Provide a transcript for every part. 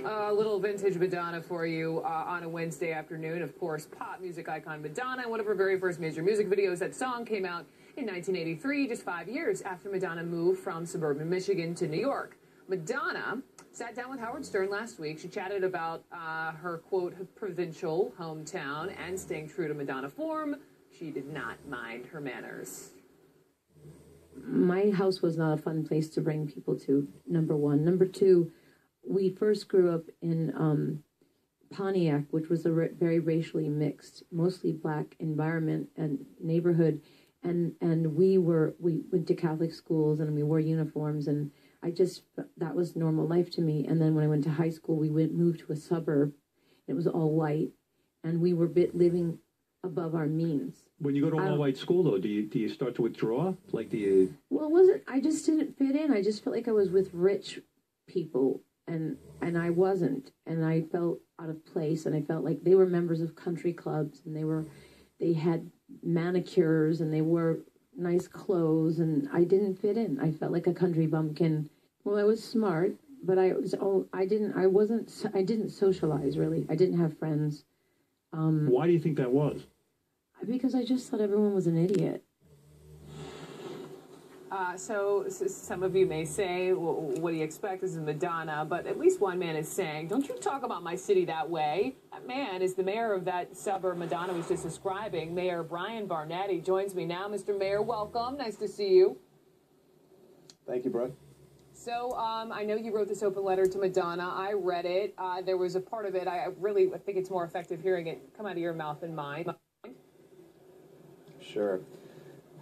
A little vintage Madonna for you on a Wednesday afternoon. Of course, pop music icon Madonna, one of her very first major music videos. That song came out in 1983, just 5 years after Madonna moved from suburban Michigan to New York. Madonna sat down with Howard Stern last week. She chatted about her, quote, provincial hometown and staying true to Madonna form. She did not mind her manners. My house was not a fun place to bring people to, number one. Number two, we first grew up in Pontiac, which was a very racially mixed, mostly black environment and neighborhood. And we went to Catholic schools and we wore uniforms, and that was normal life to me. And then when I went to high school, we moved to a suburb. It was all white, and we were living above our means. When you go to an all-white school, though, do you start to withdraw? Like, do you... Well, it wasn't. I just didn't fit in. I just felt like I was with rich people, and I wasn't. And I felt out of place, and I felt like they were members of country clubs, and they had manicures, and they wore nice clothes, and I didn't fit in. I felt like a country bumpkin. Well, I was smart, but I didn't socialize, really. I didn't have friends. Why do you think that was? Because I just thought everyone was an idiot. So some of you may say, well, what do you expect? This is Madonna. But at least one man is saying, don't you talk about my city that way. That man is the mayor of that suburb Madonna was just describing, Mayor Brian Barnett. He joins me now. Mr. Mayor, welcome. Nice to see you. Thank you, Brooke. So I know you wrote this open letter to Madonna. I read it. There was a part of it. I think it's more effective hearing it come out of your mouth than mine. Sure.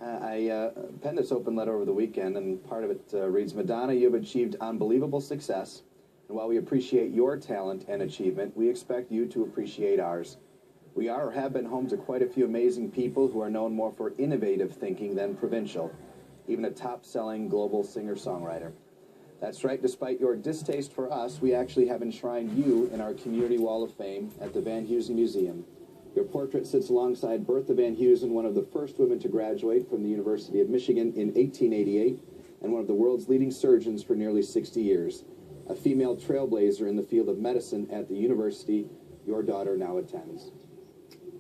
I penned this open letter over the weekend, and part of it reads, Madonna, you have achieved unbelievable success, and while we appreciate your talent and achievement, we expect you to appreciate ours. We are or have been home to quite a few amazing people who are known more for innovative thinking than provincial, even a top-selling global singer-songwriter. That's right, despite your distaste for us, we actually have enshrined you in our Community Wall of Fame at the Van Heusen Museum. Your portrait sits alongside Bertha Van Heusen, one of the first women to graduate from the University of Michigan in 1888, and one of the world's leading surgeons for nearly 60 years. A female trailblazer in the field of medicine at the university your daughter now attends.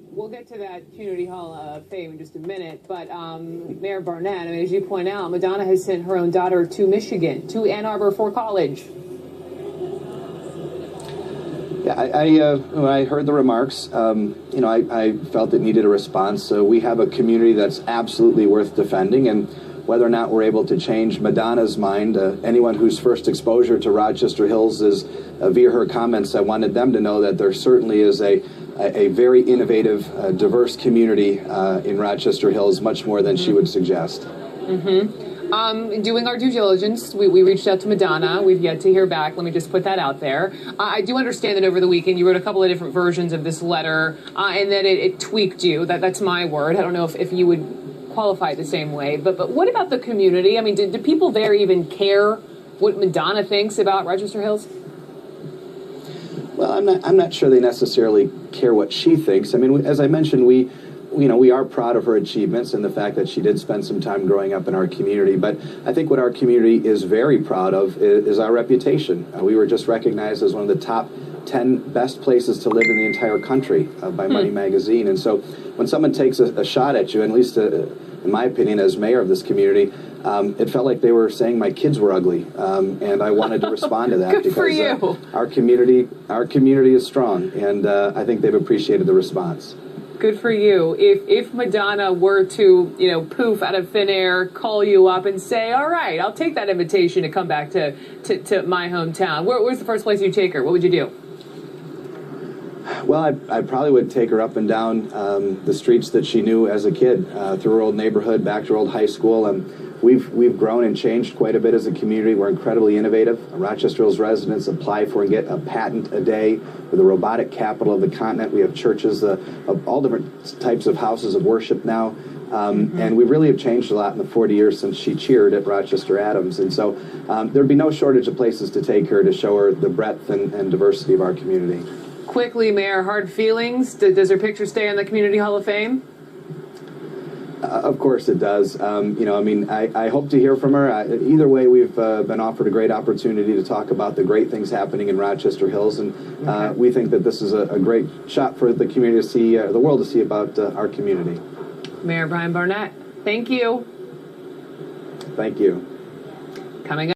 We'll get to that Community Hall of Fame in just a minute, but Mayor Barnett, I mean, as you point out, Madonna has sent her own daughter to Michigan, to Ann Arbor for college. Yeah, when I heard the remarks, I felt it needed a response. So we have a community that's absolutely worth defending, and whether or not we're able to change Madonna's mind, anyone whose first exposure to Rochester Hills is via her comments, I wanted them to know that there certainly is a very innovative, diverse community in Rochester Hills, much more than she would suggest. Doing our due diligence, we reached out to Madonna. We've yet to hear back. Let me just put that out there. I do understand that over the weekend you wrote a couple of different versions of this letter, and that it tweaked you. That's my word. I don't know if you would qualify it the same way. But what about the community? I mean, do people there even care what Madonna thinks about Rochester Hills? Well, I'm not sure they necessarily care what she thinks. I mean, as I mentioned, we are proud of her achievements and the fact that she did spend some time growing up in our community. But I think what our community is very proud of is our reputation. We were just recognized as one of the top 10 best places to live in the entire country by Money Magazine. And so when someone takes a shot at you, at least in my opinion as mayor of this community, it felt like they were saying my kids were ugly. And I wanted to respond to that. Good because for you. Our community is strong, and I think they've appreciated the response. Good for you. If Madonna were to, poof out of thin air, call you up and say, all right, I'll take that invitation to come back to my hometown, where's the first place you'd take her? What would you do? Well, I probably would take her up and down the streets that she knew as a kid, through her old neighborhood, back to her old high school. We've grown and changed quite a bit as a community. We're incredibly innovative. Rochester Hills residents apply for and get a patent a day. We're the robotic capital of the continent. We have churches of all different types of houses of worship now. And we really have changed a lot in the 40 years since she cheered at Rochester Adams. And so there'd be no shortage of places to take her to show her the breadth and diversity of our community. Quickly, Mayor, hard feelings. Does her picture stay in the Community Hall of Fame? Of course it does. I hope to hear from her. Either way, we've been offered a great opportunity to talk about the great things happening in Rochester Hills, and we think that this is a great shot for the community to see, the world to see about our community. Mayor Brian Barnett, thank you. Thank you. Coming up.